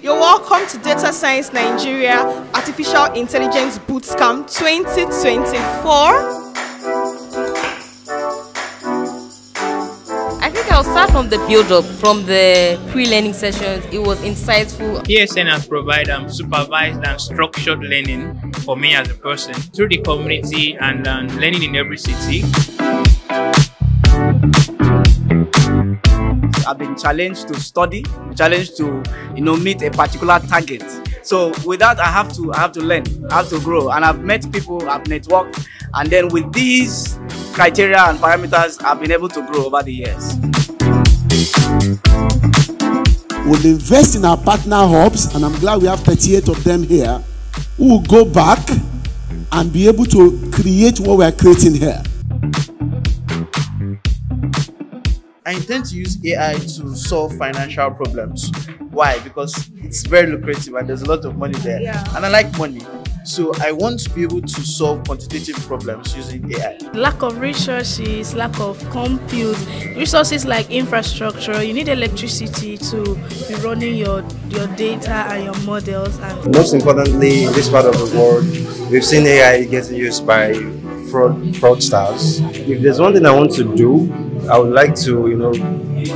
You're welcome to Data Science Nigeria Artificial Intelligence Bootcamp 2024. I think I'll start from the build-up, from the pre-learning sessions. It was insightful. DSN has provided supervised and structured learning for me as a person through the community and learning in every city. I've been challenged to study, challenged to meet a particular target. So with that, I have to learn, I have to grow, and I've met people, I've networked, and then with these criteria and parameters, I've been able to grow over the years. We'll invest in our partner hubs, and I'm glad we have 38 of them here, who will go back and be able to create what we're creating here. I intend to use AI to solve financial problems. Why? Because it's very lucrative and there's a lot of money there. Yeah. And I like money. So I want to be able to solve quantitative problems using AI. Lack of resources, lack of compute, resources like infrastructure. You need electricity to be running your data and your models. And most importantly, in this part of the world, we've seen AI getting used by fraudsters. If there's one thing I want to do, I would like to,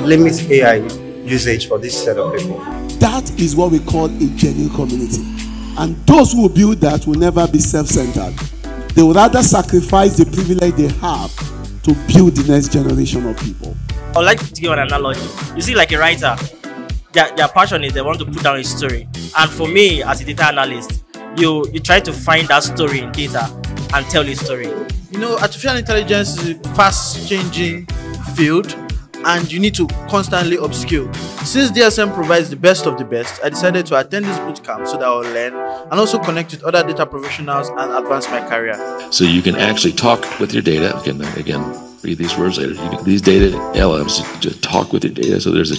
limit AI usage for this set of people. That is what we call a genuine community. And those who build that will never be self-centered. They will rather sacrifice the privilege they have to build the next generation of people. I would like to give an analogy. You see, like a writer, their passion is they want to put down a story. And for me, as a data analyst, you try to find that story in data and tell the story. Artificial intelligence is a fast-changing field, and you need to constantly upskill. Since DSN provides the best of the best, I decided to attend this bootcamp so that I'll learn and also connect with other data professionals and advance my career. So you can actually talk with your data. Again, read these words later. These data LLMs just talk with your data. So there's a.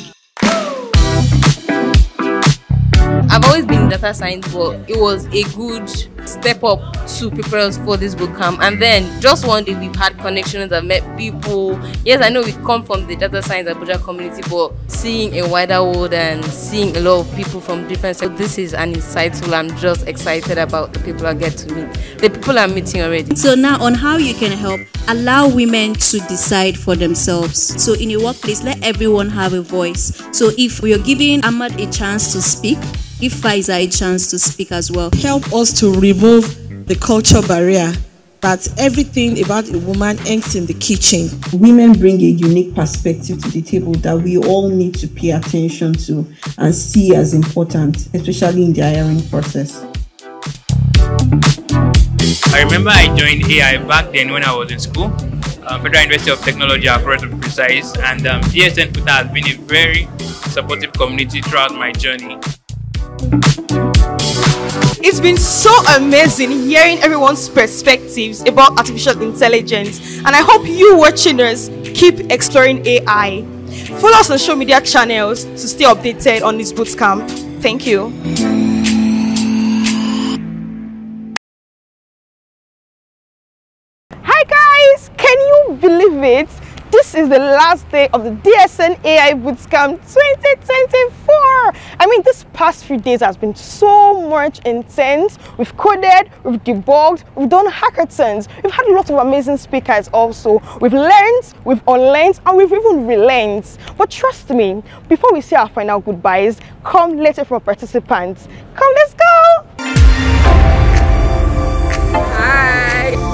I've always been in data science, but it was a good step up to prepare us for this bootcamp. And then just one day we've had connections, I've met people. Yes, I know we come from the data science Abuja community, but seeing a wider world and seeing a lot of people from different sectors, this is an insightful. I'm just excited about the people I get to meet, the people I'm meeting already. So now on how you can help, allow women to decide for themselves. So in your workplace, let everyone have a voice. So if you're giving Ahmad a chance to speak, give Faiza a chance to speak as well. Help us to remove the culture barrier that everything about a woman ends in the kitchen. Women bring a unique perspective to the table that we all need to pay attention to and see as important, especially in the hiring process. I remember I joined AI back then when I was in school, Federal University of Technology, Akure to be precise, and DSN Futa has been a very supportive community throughout my journey. It's been so amazing hearing everyone's perspectives about artificial intelligence, and I hope you watching us keep exploring AI. Follow us on social media channels to stay updated on this bootcamp. Thank you. Hi guys, can you believe it? This is the last day of the DSN AI Bootcamp 2024. I mean, this past few days has been so much intense. We've coded, we've debugged, we've done hackathons. We've had a lot of amazing speakers also. We've learned, we've unlearned, and we've even relearned. But trust me, before we say our final goodbyes, come later from participants. Come, let's go! Hi!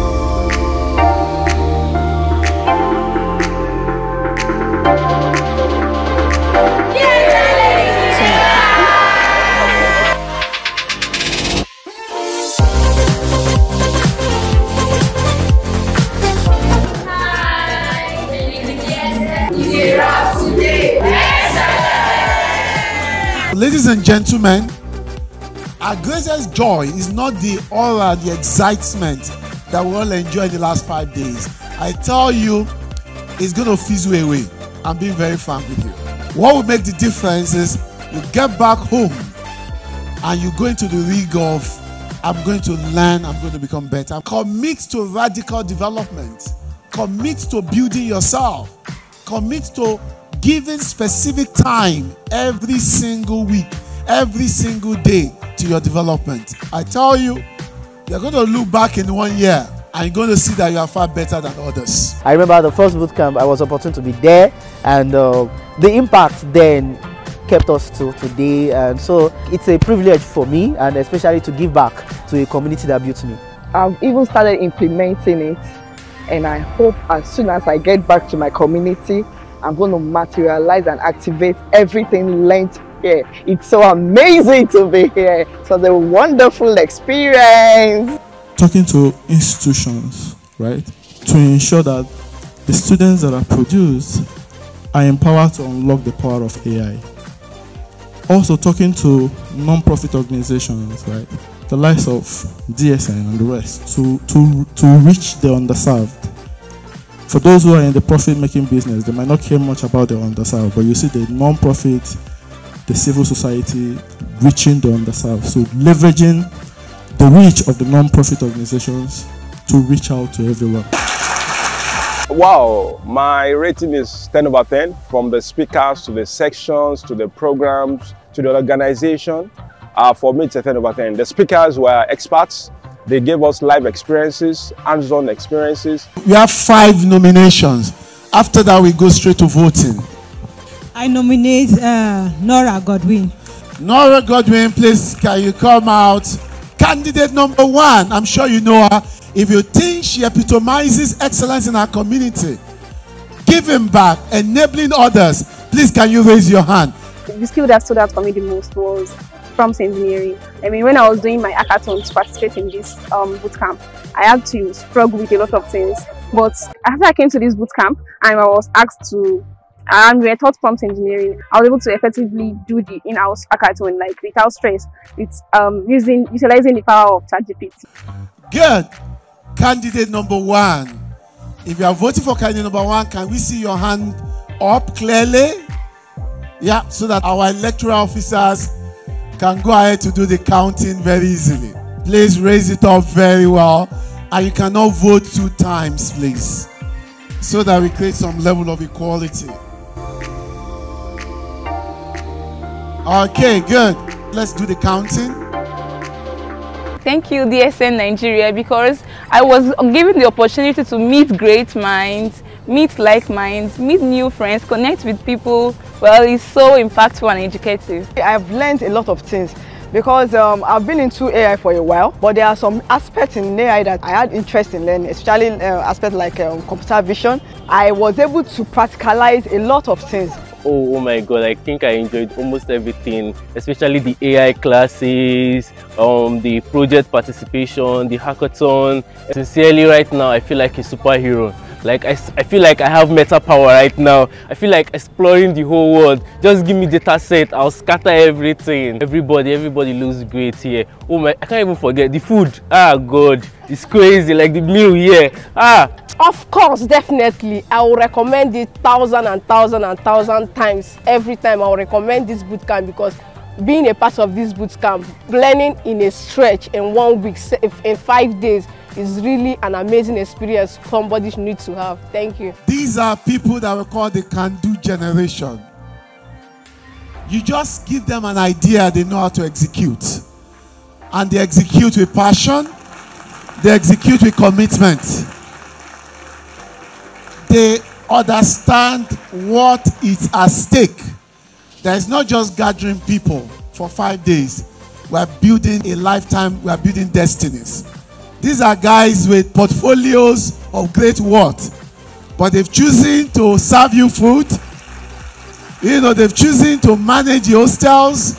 Ladies and gentlemen, our greatest joy is not the aura, the excitement that we all enjoy in the last 5 days. I tell you, it's going to fizzle away. I'm being very frank with you. What will make the difference is you get back home and you go into the rig of, I'm going to learn, I'm going to become better. Commit to radical development. Commit to building yourself. Commit to giving specific time every single week, every single day to your development. I tell you, you're going to look back in 1 year and you're going to see that you are far better than others. I remember the first bootcamp, I was opportune to be there, and the impact then kept us to today. And so it's a privilege for me, and especially to give back to a community that built me. I've even started implementing it, and I hope as soon as I get back to my community, I'm going to materialize and activate everything learned here. It's so amazing to be here. It was a wonderful experience. Talking to institutions, right, to ensure that the students that are produced are empowered to unlock the power of AI. Also talking to non-profit organizations, right, the likes of DSN and the rest, to reach the underserved. For those who are in the profit-making business, they might not care much about the underserved, but you see the non-profit, the civil society reaching the underserved. So leveraging the reach of the non-profit organizations to reach out to everyone. Wow, my rating is 10 over 10, from the speakers to the sections to the programs to the organization. For me, it's a 10 over 10. The speakers were experts. They gave us live experiences, hands-on experiences. We have 5 nominations. After that, we go straight to voting. I nominate Nora Godwin. Nora Godwin, please, can you come out? Candidate number 1, I'm sure you know her. If you think she epitomizes excellence in our community, giving back, enabling others, please can you raise your hand? The skill that stood out for me the most was prompt engineering. I mean, when I was doing my hackathon to participate in this bootcamp, I had to struggle with a lot of things. But after I came to this bootcamp and I was asked to, and we were taught prompt engineering, I was able to effectively do the in-house hackathon like without stress. It's utilizing the power of ChatGPT. Good. Candidate number 1. If you are voting for candidate number 1, can we see your hand up clearly? Yeah, so that our electoral officers can go ahead to do the counting very easily. Please raise it up very well. And you cannot vote 2 times, please, so that we create some level of equality. Okay, good. Let's do the counting. Thank you, DSN Nigeria, because I was given the opportunity to meet great minds, meet like minds, meet new friends, connect with people. Well, it's so impactful and educative. I've learned a lot of things because I've been into AI for a while, but there are some aspects in AI that I had interest in learning, especially aspects like computer vision. I was able to practicalize a lot of things. Oh my god, I think I enjoyed almost everything, especially the AI classes, the project participation, the hackathon. Sincerely, right now, I feel like a superhero. Like I feel like I have meta power right now. I feel like exploring the whole world. Just give me data set, I'll scatter everything. Everybody looks great here. Oh my, I can't even forget the food. Ah god, it's crazy, like the meal here. Of course, definitely. I will recommend it 1,000 times. Every time I will recommend this bootcamp, because being a part of this bootcamp, learning in a stretch in 1 week, in 5 days, is really an amazing experience somebody needs to have. Thank you. These are people that we call the can-do generation. You just give them an idea, they know how to execute. And they execute with passion, they execute with commitment. They understand what is at stake. There is not just gathering people for 5 days. We are building a lifetime, we are building destinies. These are guys with portfolios of great worth, but they've chosen to serve you food. You know, they've chosen to manage the hostels.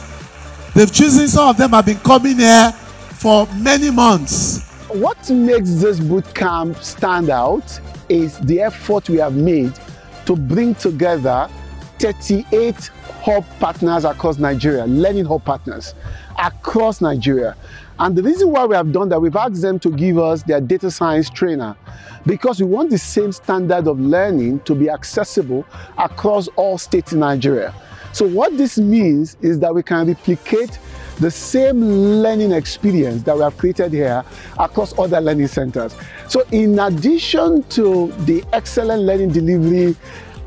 They've chosen, some of them have been coming here for many months. What makes this bootcamp stand out is the effort we have made to bring together 38 hub partners across Nigeria, learning hub partners across Nigeria. And the reason why we have done that, we've asked them to give us their data science trainer, because we want the same standard of learning to be accessible across all states in Nigeria. So what this means is that we can replicate the same learning experience that we have created here across other learning centers. So in addition to the excellent learning delivery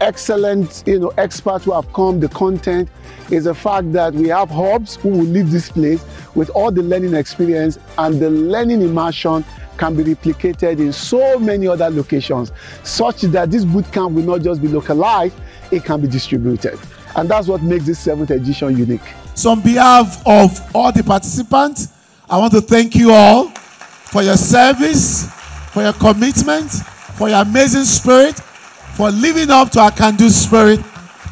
excellent, experts who have come, the content, is the fact that we have hubs who will leave this place with all the learning experience, and the learning immersion can be replicated in so many other locations, such that this bootcamp will not just be localized, it can be distributed. And that's what makes this 7th edition unique. So on behalf of all the participants, I want to thank you all for your service, for your commitment, for your amazing spirit, for living up to our can-do spirit.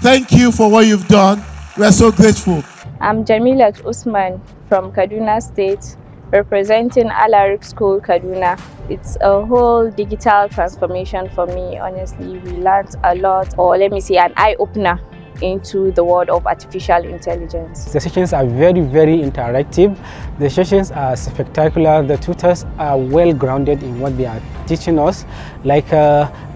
Thank you for what you've done. We are so grateful. I'm Jamilat Usman from Kaduna State, representing Alaric School, Kaduna. It's a whole digital transformation for me, honestly. We learned a lot, or let me say an eye-opener into the world of artificial intelligence. The sessions are very, very interactive. The sessions are spectacular. The tutors are well grounded in what they are teaching us. Like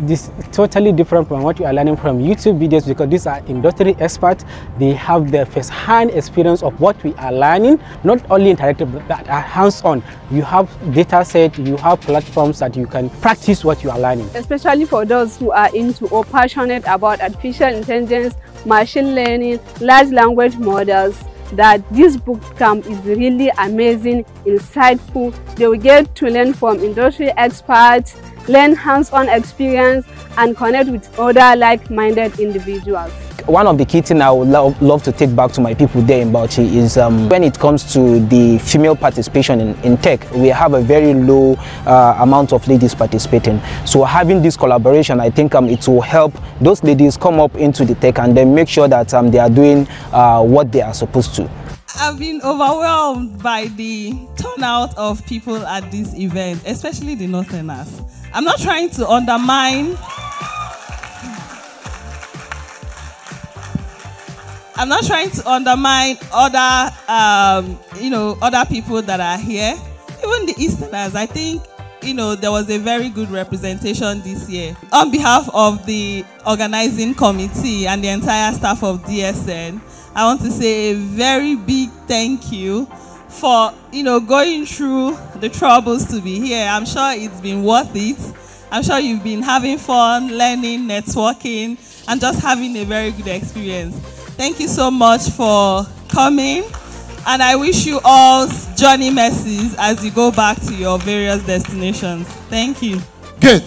this totally different from what you are learning from YouTube videos, because these are industry experts. They have the first-hand experience of what we are learning, not only interactive but are hands-on. You have data set, you have platforms that you can practice what you are learning. Especially for those who are into or passionate about artificial intelligence, machine learning, large language models, that this bootcamp is really amazing, insightful. They will get to learn from industry experts, learn hands-on experience, and connect with other like-minded individuals. One of the key things I would love to take back to my people there in Bauchi is when it comes to the female participation in tech, we have a very low amount of ladies participating. So having this collaboration, I think it will help those ladies come up into the tech and then make sure that they are doing what they are supposed to. I've been overwhelmed by the turnout of people at this event, especially the Northerners. I'm not trying to undermine other, other people that are here. Even the Easterners, I think, there was a very good representation this year. On behalf of the organizing committee and the entire staff of DSN, I want to say a very big thank you for, going through the troubles to be here. I'm sure it's been worth it. I'm sure you've been having fun, learning, networking, and just having a very good experience. Thank you so much for coming, and I wish you all journey mercies as you go back to your various destinations. Thank you. Good.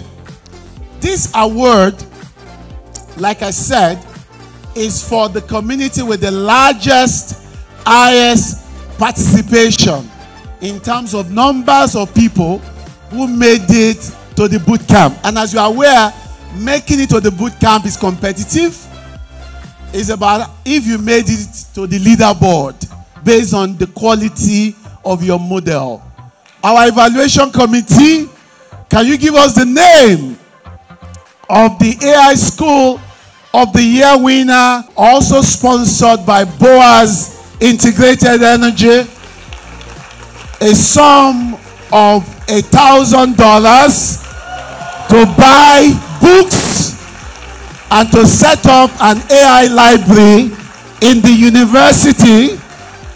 This award, like I said, is for the community with the largest, highest participation in terms of numbers of people who made it to the boot camp. And as you are aware, making it to the boot camp is competitive. It's about if you made it to the leaderboard based on the quality of your model. Our evaluation committee, can you give us the name of the AI School of the Year winner, also sponsored by Boaz Integrated Energy? A sum of $1,000 to buy books and to set up an AI library in the university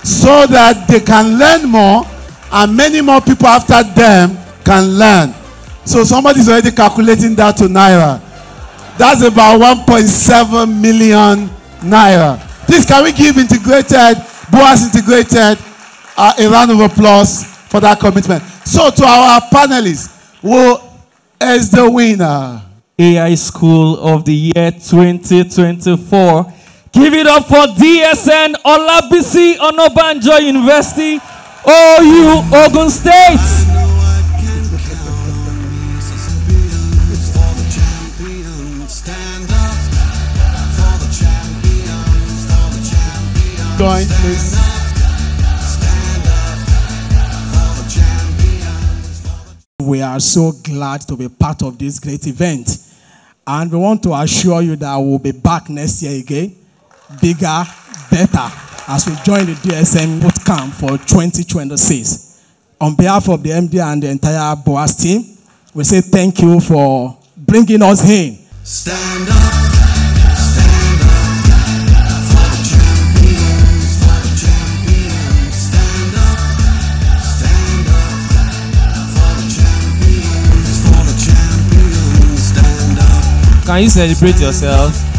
so that they can learn more and many more people after them can learn. So somebody's already calculating that to Naira. That's about 1.7 million Naira. Please, can we give Boaz Integrated a round of applause for that commitment. So to our panelists, who is the winner? AI School of the Year 2024. Give it up for DSN Olabisi Onabanjo University, OU, Ogun State. Join, please. We are so glad to be part of this great event. And we want to assure you that we'll be back next year again, bigger, better, as we join the DSN Bootcamp for 2026. On behalf of the MD and the entire Boaz team, we say thank you for bringing us in. Stand up. Can you celebrate yourselves?